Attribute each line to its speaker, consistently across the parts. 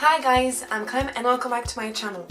Speaker 1: Hi guys, I'm Clem and welcome back to my channel.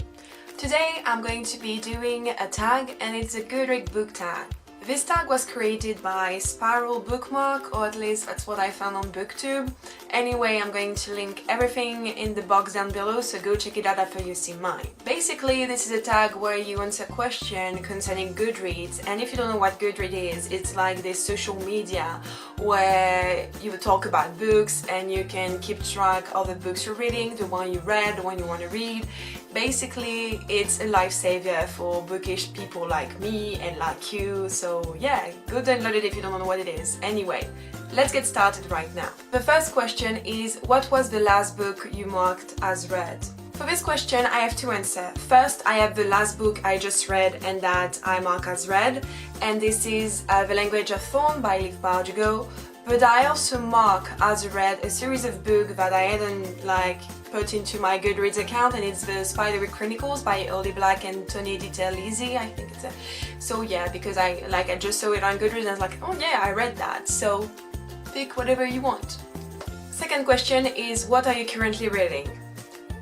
Speaker 1: Today I'm going to be doing a tag and it's a Goodreads Book Tag. This tag was created by Spiral Bookmark, or at least that's what I found on BookTube. Anyway, I'm going to link everything in the box down below, so go check it out after you see mine. Basically, this is a tag where you answer a question concerning Goodreads, and if you don't know what Goodreads is, it's like this social media where you talk about books and you can keep track of the books you're reading, the one you read, the one you want to read. Basically, it's a lifesaver for bookish people like me and like you, so yeah, go download it if you don't know what it is. Anyway, let's get started right now. The first question is, what was the last book you marked as read? For this question, I have two answers. First, I have the last book I just read and that I mark as read, and this is The Language of Thorn by Liv Bardugo. But I also mark as read a series of books that I hadn't put into my Goodreads account, and it's the Spiderwick Chronicles by Oli Black and Tony DiTerlizzi, I think it's a... So yeah, because I just saw it on Goodreads and I was like, oh yeah, I read that, so pick whatever you want. Second question is, what are you currently reading?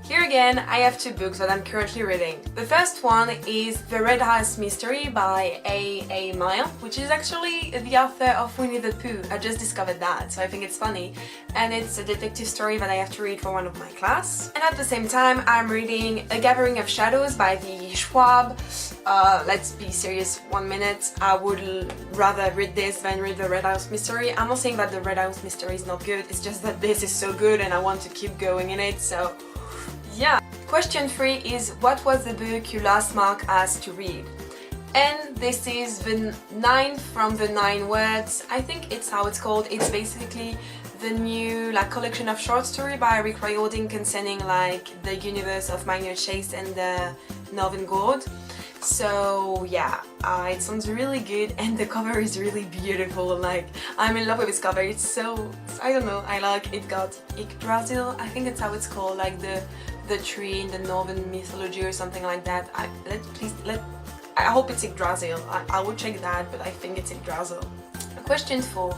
Speaker 1: Here again, I have two books that I'm currently reading. The first one is The Red House Mystery by A. Milne, which is actually the author of Winnie the Pooh. I just discovered that, so I think it's funny. And it's a detective story that I have to read for one of my class. And at the same time, I'm reading A Gathering of Shadows by the Schwab. Let's be serious 1 minute. I would rather read this than read The Red House Mystery. I'm not saying that The Red House Mystery is not good, it's just that this is so good and I want to keep going in it, so... yeah. Question 3 is, what was the book you last marked as to read? And this is the 9th from the 9 words. I think it's how it's called. It's basically the new collection of short story by Rick Riordan concerning the universe of Minor Chase and the Northern Gold. So yeah, it sounds really good and the cover is really beautiful. I'm in love with this cover. It's so, I don't know, it got Yggdrasil, I think that's how it's called, the tree in the northern mythology or something like that. I hope it's Yggdrasil. I will check that, but I think it's Yggdrasil. Question 4.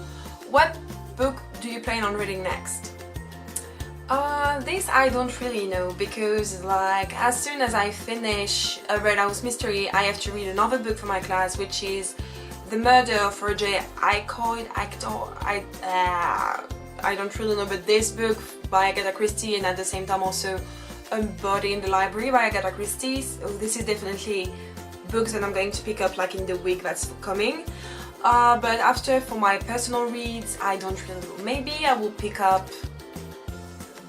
Speaker 1: What book do you plan on reading next? This I don't really know, because as soon as I finish A Red House Mystery, I have to read another book for my class, which is The Murder of Roger Ackroyd. I don't really know, but this book by Agatha Christie, and at the same time also A Body in the Library by Agatha Christie. So this is definitely books that I'm going to pick up in the week that's coming. But after, for my personal reads, I don't really know. Maybe I will pick up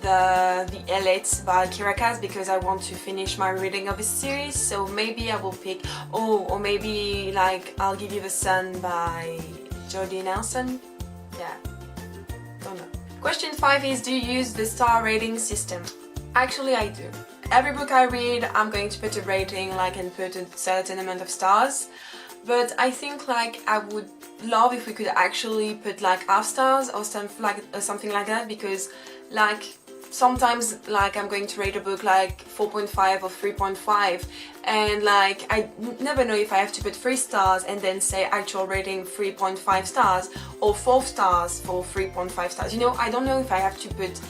Speaker 1: the Elite by Kirakas, because I want to finish my reading of this series, so maybe I will pick, or maybe I'll Give You the Sun by Jodie Nelson. Yeah, don't know. Question 5 is, do you use the star rating system? Actually, I do. Every book I read, I'm going to put a rating and put a certain amount of stars, but I think I would love if we could actually put half stars or something like that, because sometimes I'm going to rate a book 4.5 or 3.5, and I never know if I have to put 3 stars and then say actual rating 3.5 stars or 4 stars for 3.5 stars. You know, I don't know if I have to put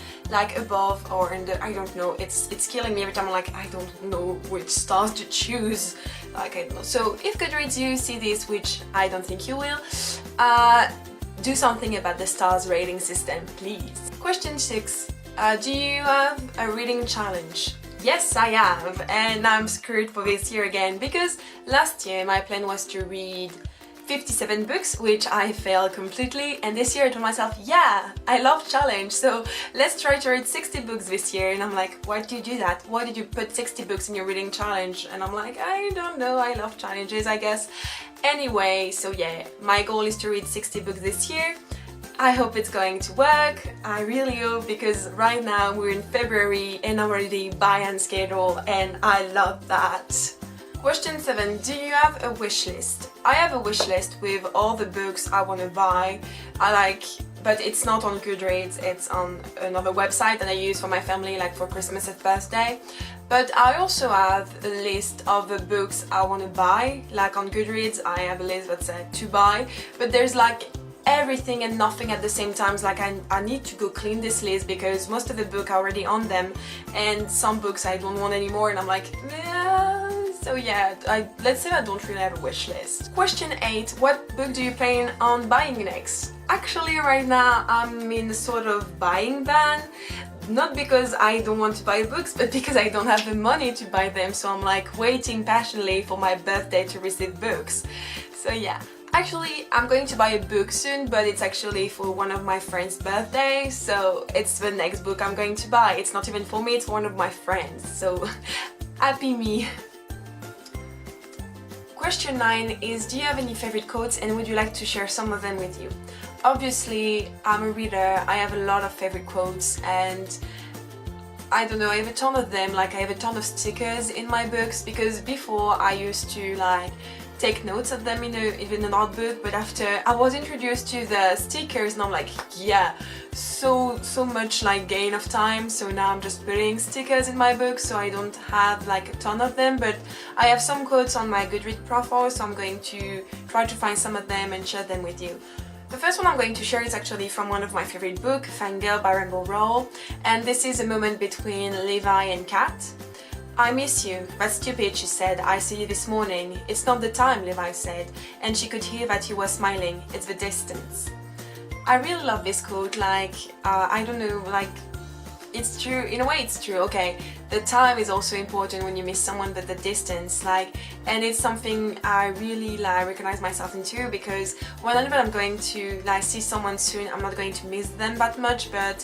Speaker 1: above or under. I don't know. It's killing me every time. I don't know which stars to choose. I don't know. So if Goodreads you see this, which I don't think you will, do something about the stars rating system, please. Question 6. Do you have a reading challenge? Yes, I have, and I'm screwed for this year again, because last year my plan was to read 57 books, which I failed completely, and this year I told myself, yeah, I love challenge, so let's try to read 60 books this year. And I'm like, why did you do that? Why did you put 60 books in your reading challenge? And I'm like, I don't know, I love challenges, I guess. Anyway, so yeah, my goal is to read 60 books this year. I hope it's going to work. I really hope, because right now we're in February and I'm already behind schedule, and I love that. Question 7. Do you have a wish list? I have a wish list with all the books I want to buy. But it's not on Goodreads, it's on another website that I use for my family, for Christmas and birthday. But I also have a list of the books I want to buy. On Goodreads, I have a list that says to buy, but there's everything and nothing at the same time. It's like I need to go clean this list because most of the books are already on them and some books I don't want anymore, and I'm like, yeah. So yeah, let's say I don't really have a wish list. Question 8. What book do you plan on buying next? Actually, right now I'm in a sort of buying ban. Not because I don't want to buy books, but because I don't have the money to buy them, so I'm like waiting passionately for my birthday to receive books. So yeah. Actually, I'm going to buy a book soon, but it's actually for one of my friend's birthday, so it's the next book I'm going to buy. It's not even for me, it's for one of my friends, so happy me. Question 9 is, do you have any favorite quotes and would you like to share some of them with you? Obviously, I'm a reader, I have a lot of favorite quotes, and I don't know, I have a ton of them. Like I have a ton of stickers in my books, because before I used to like take notes of them in a notebook, but after I was introduced to the stickers and I'm like, yeah, so much like gain of time, so now I'm just putting stickers in my books, so I don't have like a ton of them, but I have some quotes on my Goodreads profile, so I'm going to try to find some of them and share them with you. The first one I'm going to share is actually from one of my favorite books, Fangirl by Rainbow Rowell, and this is a moment between Levi and Kat. I miss you. That's stupid, she said. I see you this morning. It's not the time, Levi said, and she could hear that he was smiling. It's the distance. I really love this quote. Like, I don't know, like, it's true. In a way, it's true. Okay, the time is also important when you miss someone, but the distance, like, and it's something I really like recognize myself into, because whenever I'm going to like see someone soon, I'm not going to miss them that much, but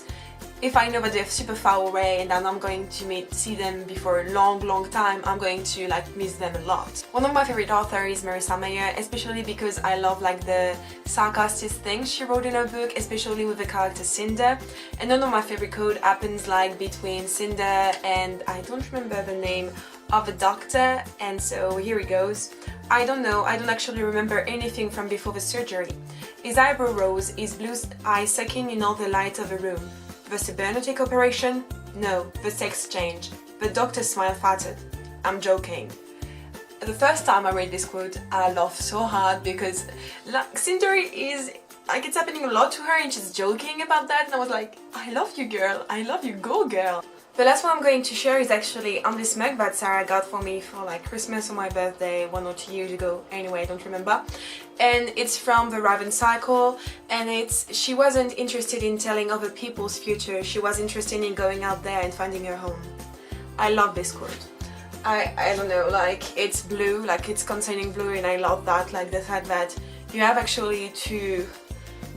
Speaker 1: if I know that they're super far away and then I'm going to see them before a long time, I'm going to like miss them a lot. One of my favorite authors is Marissa Meyer, especially because I love like the sarcastic things she wrote in her book, especially with the character Cinder. And one of my favorite quote happens like between Cinder and I don't remember the name of the doctor, and so here it goes. I don't know, I don't actually remember anything from before the surgery. His eyebrow rose, his blue eyes sucking in all the light of the room. The cybernetic operation? No, the sex change. The doctor smiled fatted. I'm joking. The first time I read this quote, I laughed so hard because like, Cinder is like, it's happening a lot to her and she's joking about that, and I was like, I love you girl, I love you, go girl. The last one I'm going to share is actually on this mug that Sarah got for me for like Christmas or my birthday 1 or 2 years ago. Anyway, I don't remember. And it's from the Raven Cycle, and it's, she wasn't interested in telling other people's future, she was interested in going out there and finding her home. I love this quote. I don't know, like it's blue, like it's containing blue, and I love that, like the fact that you have actually to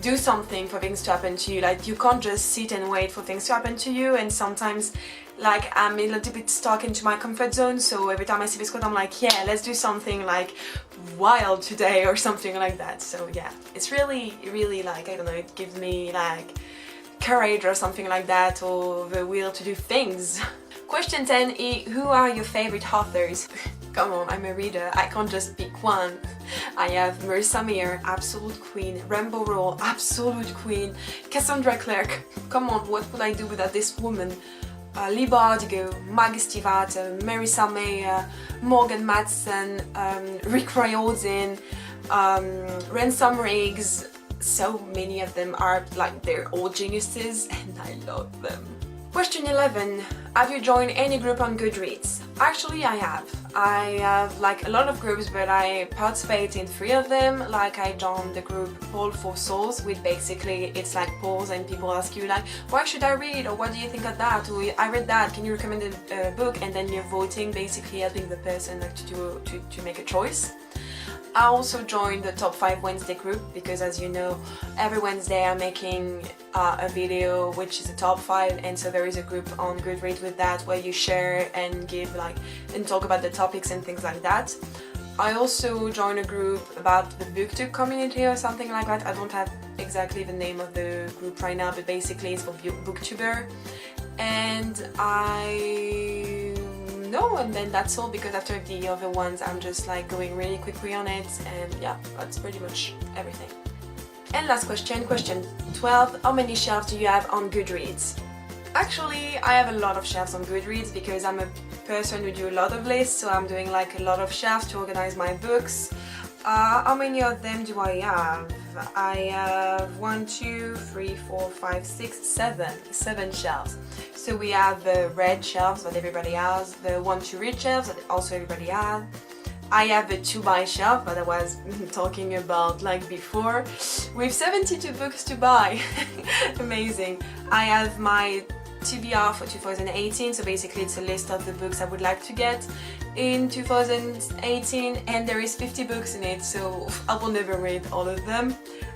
Speaker 1: do something for things to happen to you. Like you can't just sit and wait for things to happen to you, and sometimes like I'm a little bit stuck into my comfort zone, so every time I see this quote I'm like, yeah, let's do something like wild today or something like that. So yeah, it's really like, I don't know, it gives me like courage or something like that, or the will to do things. Question 10 is, who are your favorite authors? Come on, I'm a reader, I can't just pick one. I have Marissa Meyer, absolute queen, Rainbow Rowell, absolute queen, Cassandra Clare, come on, what would I do without this woman? Lee Bardugo, Maggie Stiefvater, Marissa Meyer, Morgan Matson, Rick Riordan, Ransom Riggs, so many of them are like, they're all geniuses and I love them. Question 11. Have you joined any group on Goodreads? Actually, I have. I have like a lot of groups, but I participate in 3 of them. Like I joined the group Poll for Souls, which basically it's like polls and people ask you like, why should I read, or what do you think of that, or I read that, can you recommend a book, and then you're voting, basically helping the person like to make a choice. I also joined the Top 5 Wednesday group because, as you know, every Wednesday I'm making a video which is a top 5, and so there is a group on Goodreads with that where you share and give like and talk about the topics and things like that. I also joined a group about the booktube community or something like that. I don't have exactly the name of the group right now, but basically it's for booktuber. And and then that's all, because after the other ones I'm just like going really quickly on it, and yeah, that's pretty much everything. And last question, question 12, how many shelves do you have on Goodreads? Actually, I have a lot of shelves on Goodreads because I'm a person who do a lot of lists, so I'm doing like a lot of shelves to organize my books. How many of them do I have? I have 1, 2, 3, 4, 5, 6, 7 shelves. So we have the red shelves that everybody has, the 1 to read shelves that also everybody has. I have the 2 buy shelf that I was talking about like before, with 72 books to buy. Amazing. I have my TBR for 2018, so basically it's a list of the books I would like to get in 2018, and there is 50 books in it, so I will never read all of them.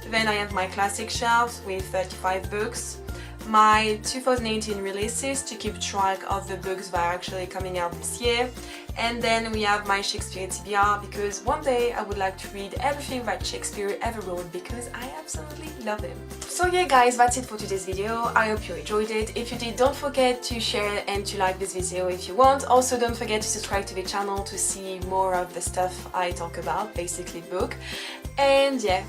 Speaker 1: Then I have my classic shelves with 35 books, my 2018 releases to keep track of the books that are actually coming out this year, and then we have my Shakespeare TBR, because one day I would like to read everything that Shakespeare ever wrote, because I absolutely love him. So yeah guys, that's it for today's video. I hope you enjoyed it. If you did, don't forget to share and to like this video if you want. Also don't forget to subscribe to the channel to see more of the stuff I talk about, basically book. And yeah,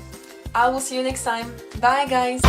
Speaker 1: I will see you next time. Bye guys!